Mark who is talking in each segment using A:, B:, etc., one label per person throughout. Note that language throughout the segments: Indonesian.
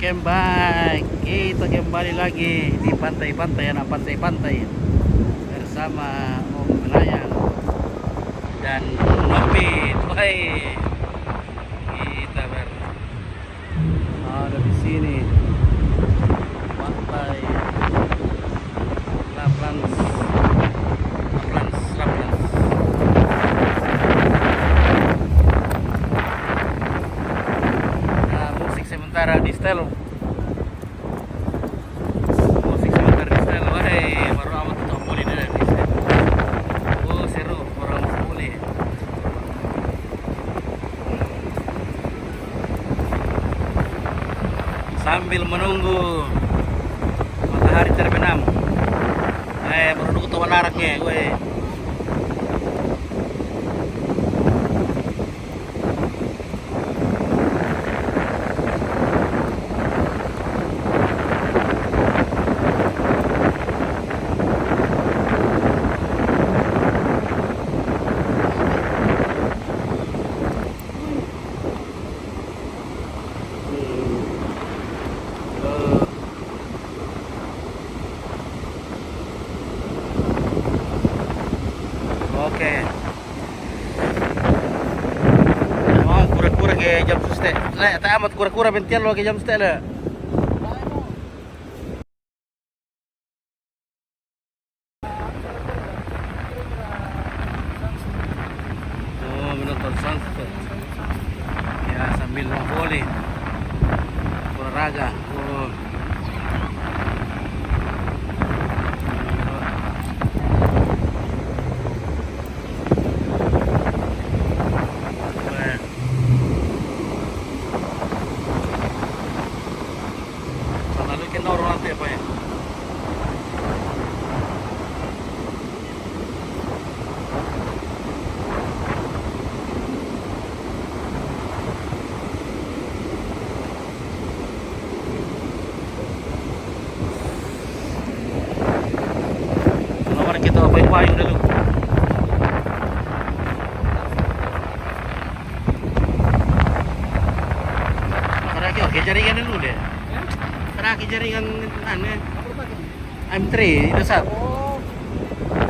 A: Welcome back. Kita kembali lagi di pantai-pantai, anak pantai-pantai bersama Om Melayang dan Nopin. Hai. Kita ada di sini. Pantai Laplans. Musik sementara di Stelo. Musik sebentar di Stelo. Wahai, baru amat tuh boleh deh di Stelo. Oh, seru, orang boleh. Sambil menunggu matahari terbenam. Baru nunggu tuh laraknya, gue. Oke. Mau kura-kura ke jam sustek. Tak amat kura-kura bentian lo ke jam sustek lah. Oh, menonton sunset. Ya, sambil boleh olahraga. Oh. Orang nanti apa ya? Kalau kita payung dulu. Karena oke jaringan dulu deh. Seraki jaringan aneh. M3 itu sat.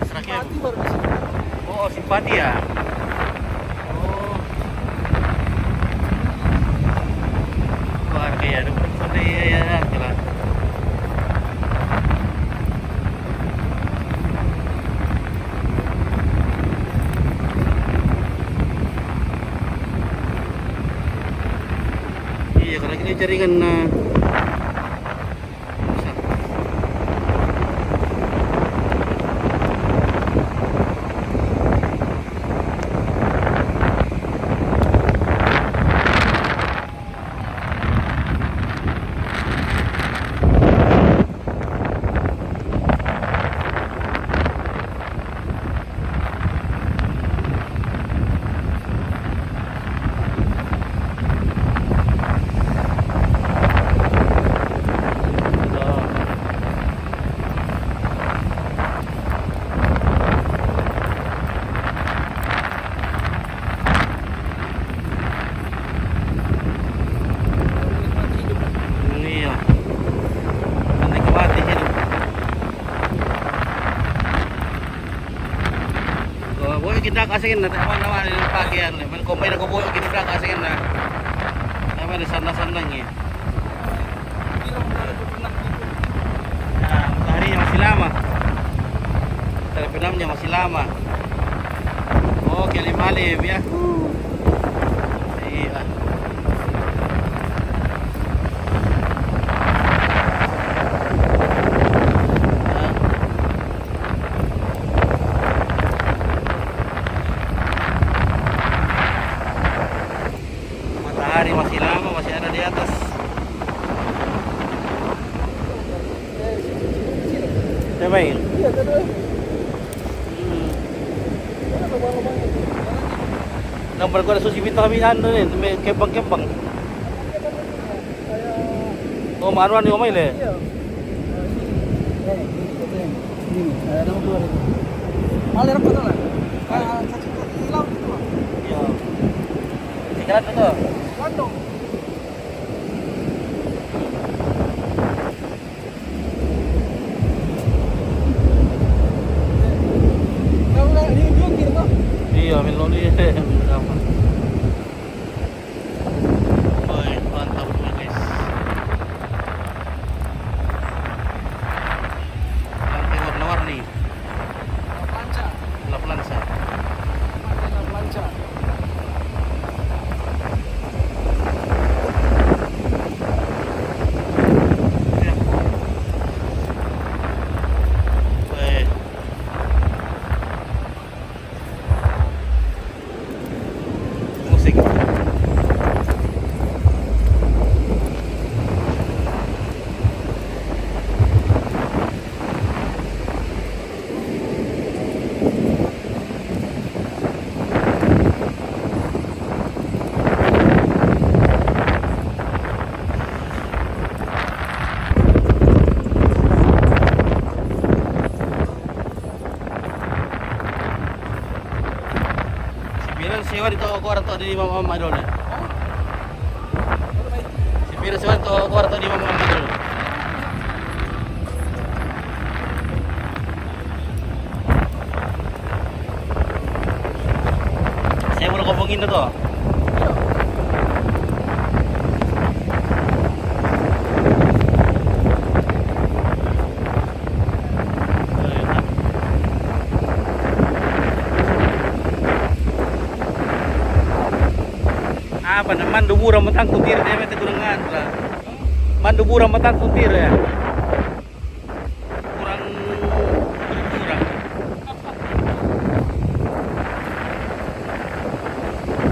A: Seraki. Oh, simpati ya. Oh. Keluarga ya, dukun ya, jelas. Iya, karena ini jaringan kita kasihkan na naman yung pakyan man kumpay na kubuo kita kasihkan na naman sandang-sandang ya. Mataharinya masih lama, terbenamnya masih lama. Oke, limalim ya. Iya. Matahari masih lama, masih ada di atas. Cobain. Nampak ko na susi vitamin nih, may kempang-kempang. Oh, manuan yung umay le.
B: Malir apa tuh lah? Hilang gitu lah.
A: Iya. Sigaran itu.
B: Kandung.
A: Iwan itu orang tua di mama dulu.
B: Oh. Ano ba ito?
A: Si Virus Iwan itu orang tua di mama dulu. Saya mau ngomongin na to.
B: Iyo.
A: Apa naman duburang matang tutir dia mete kurangan lah. Man duburang matang tutir ya. Kurang kurang.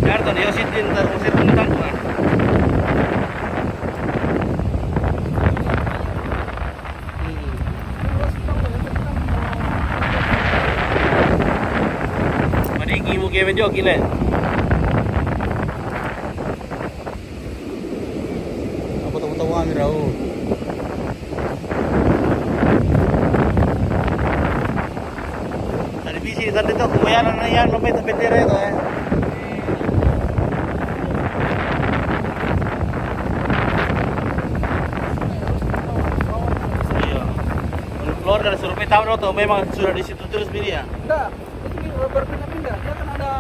A: Karton yo sitin tar usir matang lah. Madigi mo kaya medyo kile. Tawa kami raw. Tadi bisi tadi tuh kumayaran na yan lumay sa bendera ito eh. Iya. Kalau keluar dari survei tahun itu memang sudah di situ terus bini ya.
B: Enggak, itu berpindah-pindah. Dia kan ada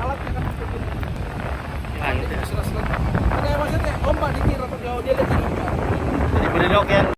B: alatnya kan berpindah.
A: Ah, gitu ya.
B: Selas-selas. Ada maksudnya ombak dikira kalau dia lihat ombak.
A: Jadi berilok yang